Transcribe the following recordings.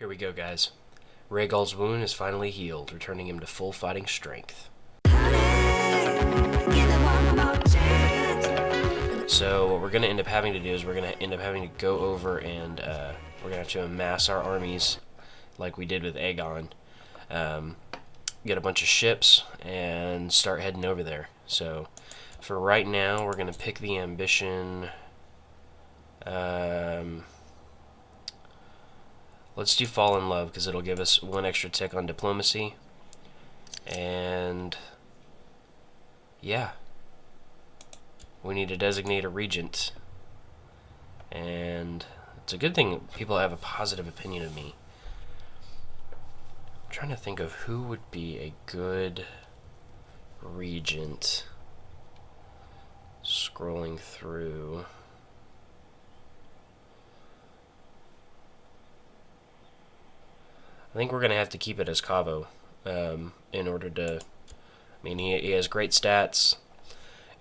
Here we go, guys. Rhaegal's wound is finally healed, returning him to full fighting strength. So what we're going to end up having to do is we're going to end up having to go over and we're going to have to amass our armies like we did with Aegon. Get a bunch of ships and start heading over there. So for right now, we're going to pick the ambition. Let's do Fall in Love because it'll give us one extra tick on diplomacy. And yeah, we need to designate a regent. And it's a good thing people have a positive opinion of me. I'm trying to think of who would be a good regent. Scrolling through. I think we're going to have to keep it as Cavo in order to... I mean, he has great stats,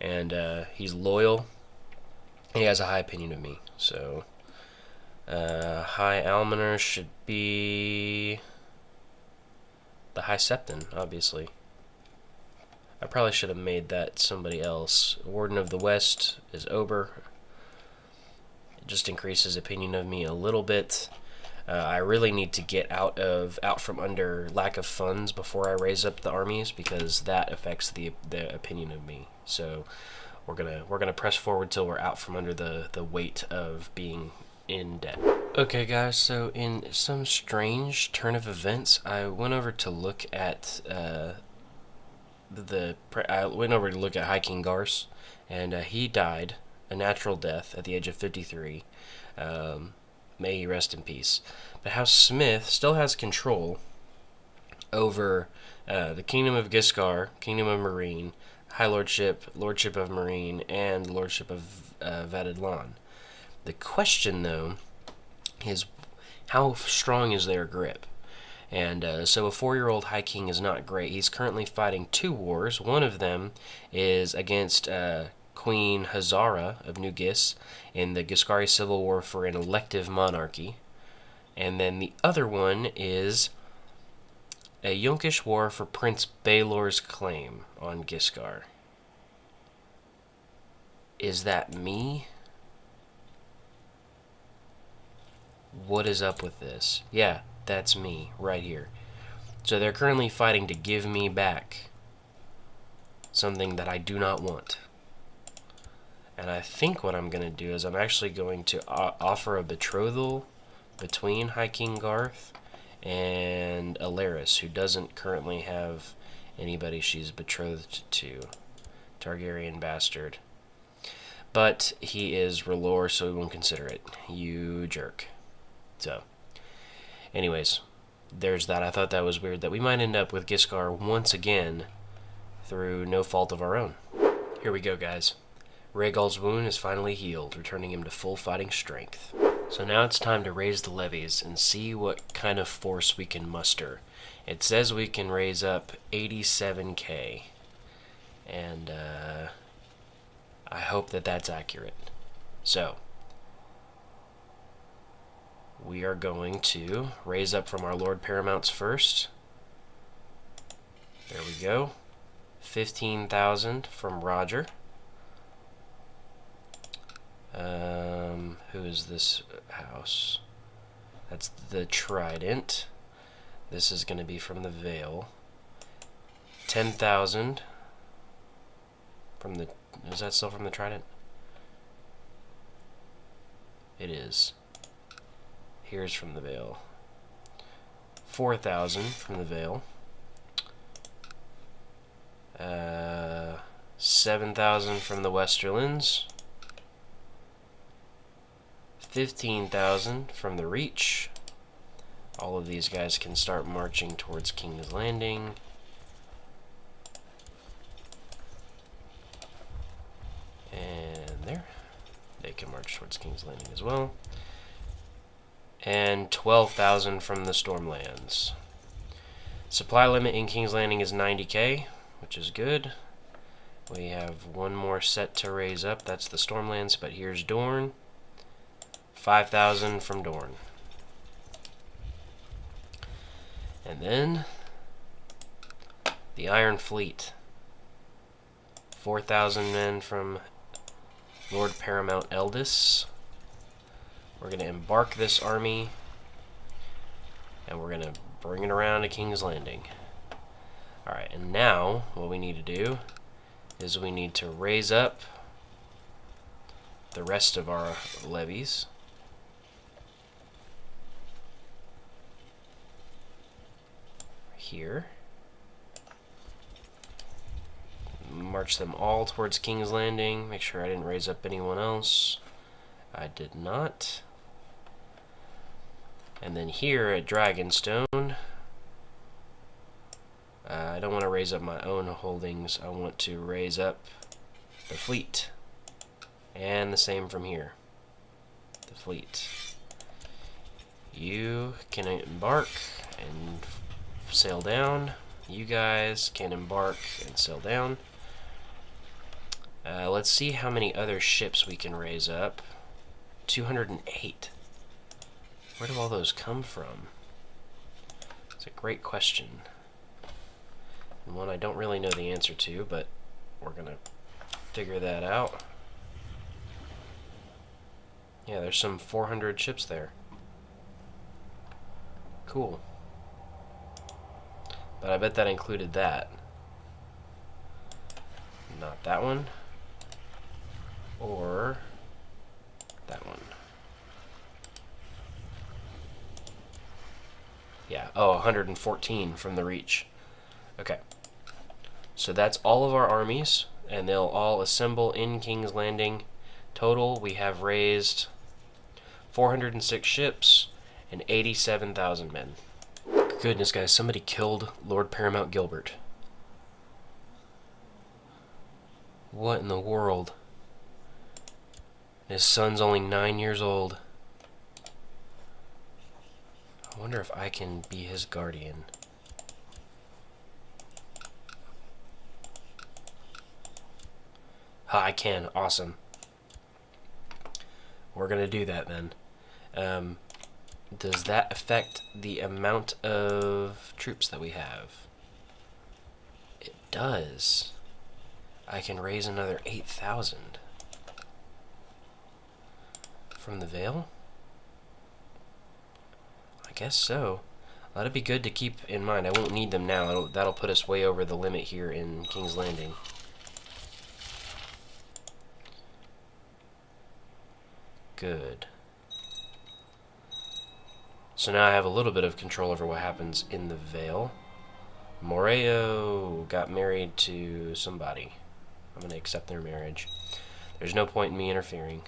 and he's loyal. He has a high opinion of me, so... High Almoner should be... the High Septon, obviously. I probably should have made that somebody else. Warden of the West is Ober. It just increases opinion of me a little bit. I really need to get out from under lack of funds before I raise up the armies, because that affects the opinion of me. So we're gonna press forward till we're out from under the weight of being in debt. Okay, guys. So in some strange turn of events, I went over to look at High King Garce, and he died a natural death at the age of 53. May he rest in peace. But House Smith still has control over the Kingdom of Giscard, Kingdom of Meereen, High Lordship, Lordship of Meereen, and Lordship of Vadidlan. The question, though, is how strong is their grip? And so a 4-year-old High King is not great. He's currently fighting 2 wars. One of them is against Queen Hazara of New Gis in the Giscari Civil War for an elective monarchy. And then the other one is a Yunkish war for Prince Baelor's claim on Giscard. Is that me? What is up with this? Yeah, that's me right here. So they're currently fighting to give me back something that I do not want. And I think what I'm going to do is I'm actually going to offer a betrothal between High King Garth and Alaris, who doesn't currently have anybody she's betrothed to. Targaryen bastard. But he is R'hllor, so we won't consider it. You jerk. So, anyways, there's that. I thought that was weird that we might end up with Giscard once again through no fault of our own. Here we go, guys. Rhaegal's wound is finally healed, returning him to full fighting strength. So now it's time to raise the levies and see what kind of force we can muster. It says we can raise up 87k, and I hope that that's accurate. So we are going to raise up from our Lord Paramounts first. There we go. 15,000 from Roger. Who is this house? That's the Trident. This is going to be from the Vale. 10,000 from the... Is that still from the Trident? It is. Here's from the Vale. 4,000 from the Vale. 7,000 from the Westerlands. 15,000 from the Reach. All of these guys can start marching towards King's Landing. And there. They can march towards King's Landing as well. And 12,000 from the Stormlands. Supply limit in King's Landing is 90k, which is good. We have one more set to raise up. That's the Stormlands, but here's Dorne. 5,000 from Dorne. And then the Iron Fleet. 4,000 men from Lord Paramount Eldis. We're going to embark this army, and we're going to bring it around to King's Landing. Alright, and now what we need to do is we need to raise up the rest of our levies. Here. March them all towards King's Landing. Make sure I didn't raise up anyone else. I did not. And then here at Dragonstone, I don't want to raise up my own holdings. I want to raise up the fleet. And the same from here. The fleet. You can embark and sail down. You guys can embark and sail down. Let's see how many other ships we can raise up. 208. Where do all those come from? It's a great question. And one I don't really know the answer to, but we're going to figure that out. Yeah, there's some 400 ships there. Cool. But I bet that included that. Not that one. Or that one. Yeah, oh, 114 from the Reach. Okay. So that's all of our armies, and they'll all assemble in King's Landing. Total, we have raised 406 ships and 87,000 men. Goodness, guys, somebody killed Lord Paramount Gilbert. What in the world? His son's only 9 years old. I wonder if I can be his guardian. Ha, I can. Awesome. We're gonna do that then. Does that affect the amount of troops that we have? It does. I can raise another 8,000 from the Vale? I guess so. That'd be good to keep in mind. I won't need them now. That'll put us way over the limit here in King's Landing. Good. So now I have a little bit of control over what happens in the Vale. Moreo got married to somebody. I'm going to accept their marriage. There's no point in me interfering.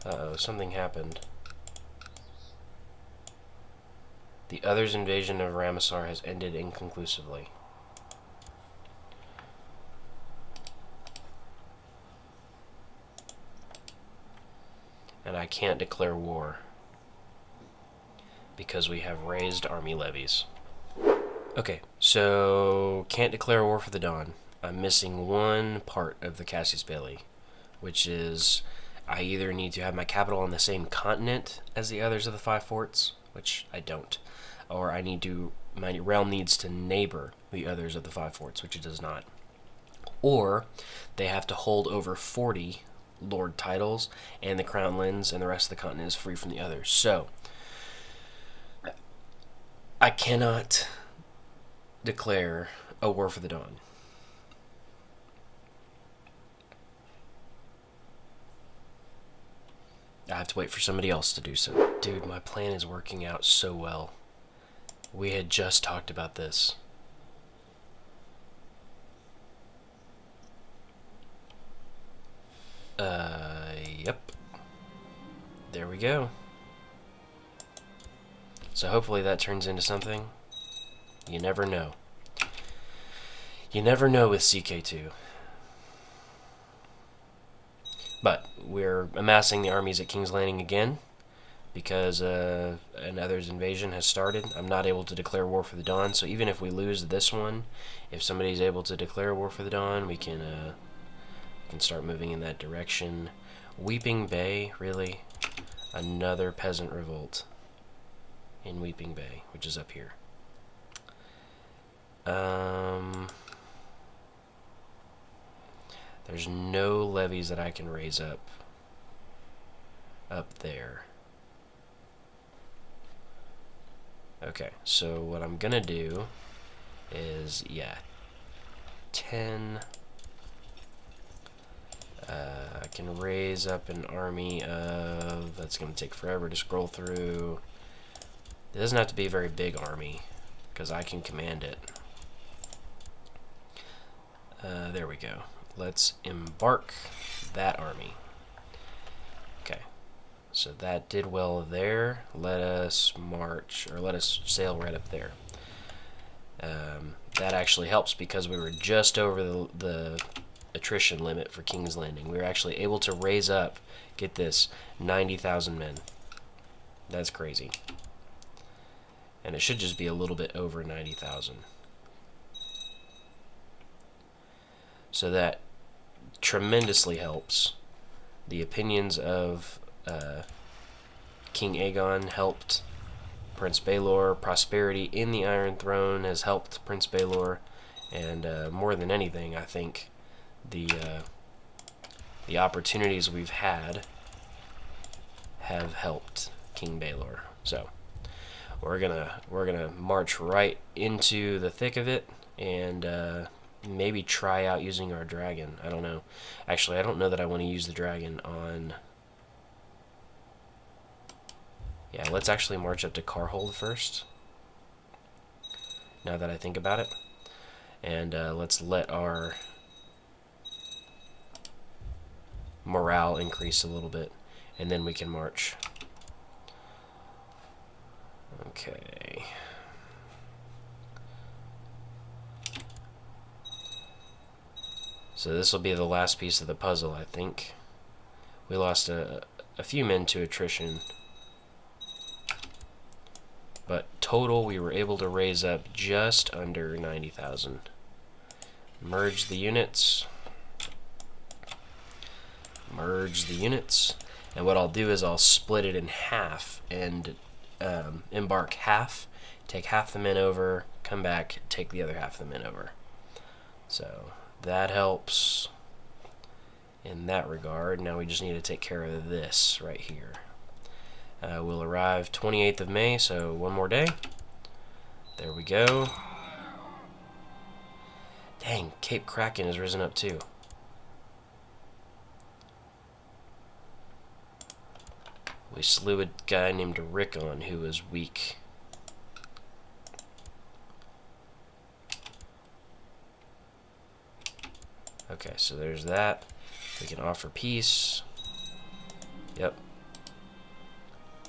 Uh-oh, something happened. The other's invasion of Ramessar has ended inconclusively. And I can't declare war because we have raised army levies. Okay, so can't declare war for the Dawn. I'm missing one part of the Cassius Belli, which is I either need to have my capital on the same continent as the others of the five forts, which I don't, or my realm needs to neighbor the others of the five forts, which it does not. Or they have to hold over 40 lord titles, and the crown lands and the rest of the continent is free from the others. So I cannot declare a war for the Dawn. I have to wait for somebody else to do so. Dude, my plan is working out so well. We had just talked about this. Yep. There we go. So hopefully that turns into something. You never know. You never know with CK2. But we're amassing the armies at King's Landing again because another's invasion has started. I'm not able to declare war for the Dawn, so even if we lose this one, if somebody's able to declare war for the Dawn, we can can start moving in that direction. Weeping Bay, really? Another peasant revolt in Weeping Bay, which is up here. There's no levies that I can raise up there. Okay, so what I'm gonna do is, yeah, 10. I can raise up an army of, that's gonna take forever to scroll through. It doesn't have to be a very big army, because I can command it. There we go. Let's embark that army. Okay, so that did well there. Let us march, or let us sail right up there. That actually helps because we were just over the attrition limit for King's Landing. We were actually able to raise up, get this, 90,000 men. That's crazy. And it should just be a little bit over 90,000. So that tremendously helps. The opinions of King Aegon helped Prince Baelor. Prosperity in the Iron Throne has helped Prince Baelor. And more than anything, I think the opportunities we've had have helped King Baelor. So we're gonna march right into the thick of it and maybe try out using our dragon. I don't know. Actually, I don't know that I want to use the dragon on... Yeah, let's actually march up to Carhold first, now that I think about it. And let's let our morale increase a little bit, and then we can march. Okay. So this will be the last piece of the puzzle, I think. We lost a few men to attrition, but total we were able to raise up just under 90,000. Merge the units. Merge the units. And what I'll do is I'll split it in half and embark half, take half the men over, come back, take the other half of the men over. So that helps in that regard. Now we just need to take care of this right here. We'll arrive 28th of May, so one more day. There we go. Dang, Cape Kraken has risen up too. We slew a guy named Rickon who was weak. Okay, so there's that. We can offer peace. Yep.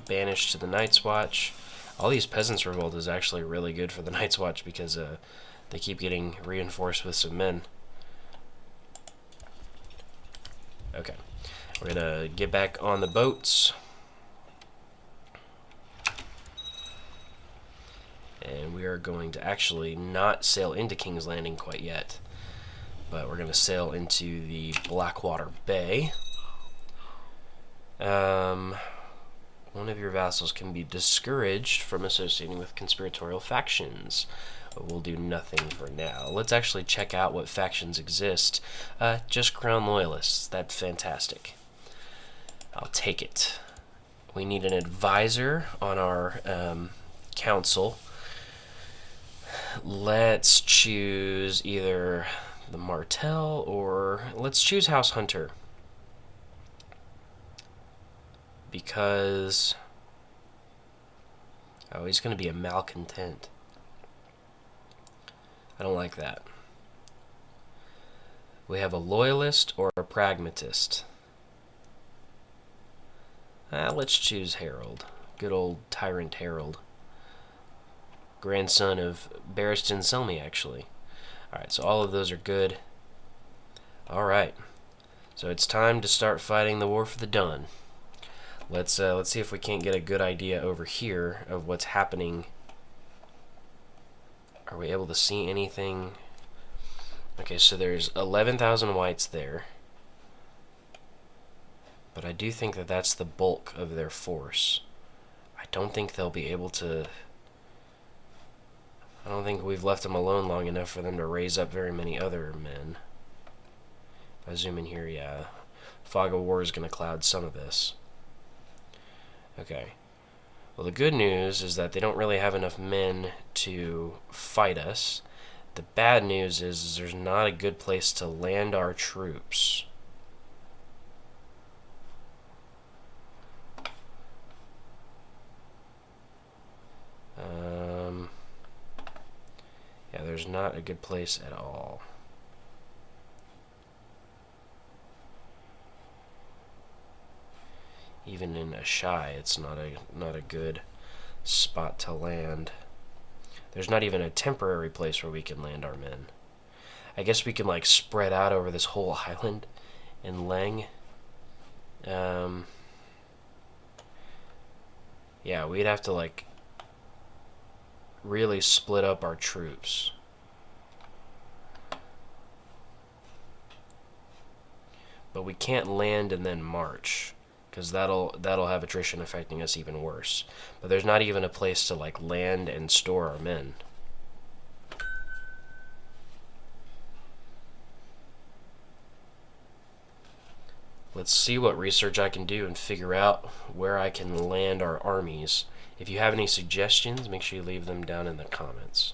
Banished to the Night's Watch. All these Peasants' Revolt is actually really good for the Night's Watch because they keep getting reinforced with some men. Okay. We're gonna get back on the boats. And we are going to actually not sail into King's Landing quite yet, but we're going to sail into the Blackwater Bay. One of your vassals can be discouraged from associating with conspiratorial factions. We'll do nothing for now. Let's actually check out what factions exist. Just Crown Loyalists. That's fantastic. I'll take it. We need an advisor on our council. Let's choose either the Martell or let's choose House Hunter. Because oh, he's going to be a malcontent. I don't like that. We have a loyalist or a pragmatist. Let's choose Harold. Good old Tyrant Harold. Grandson of Barristan Selmy, actually. Alright, so all of those are good. Alright. So it's time to start fighting the war for the Dun. Let's see if we can't get a good idea over here of what's happening. Are we able to see anything? Okay, so there's 11,000 whites there. But I do think that that's the bulk of their force. I don't think they'll be able to... I don't think we've left them alone long enough for them to raise up very many other men. If I zoom in here, yeah. Fog of War is going to cloud some of this. Okay. Well, the good news is that they don't really have enough men to fight us. The bad news is there's not a good place to land our troops. Yeah, there's not a good place at all. Even in Ashai, it's not a good spot to land. There's not even a temporary place where we can land our men. I guess we can like spread out over this whole island in Leng. Yeah, we'd have to like really split up our troops. But we can't land and then march, because that'll have attrition affecting us even worse. But there's not even a place to like land and store our men. Let's see what research I can do and figure out where I can land our armies. If you have any suggestions, make sure you leave them down in the comments.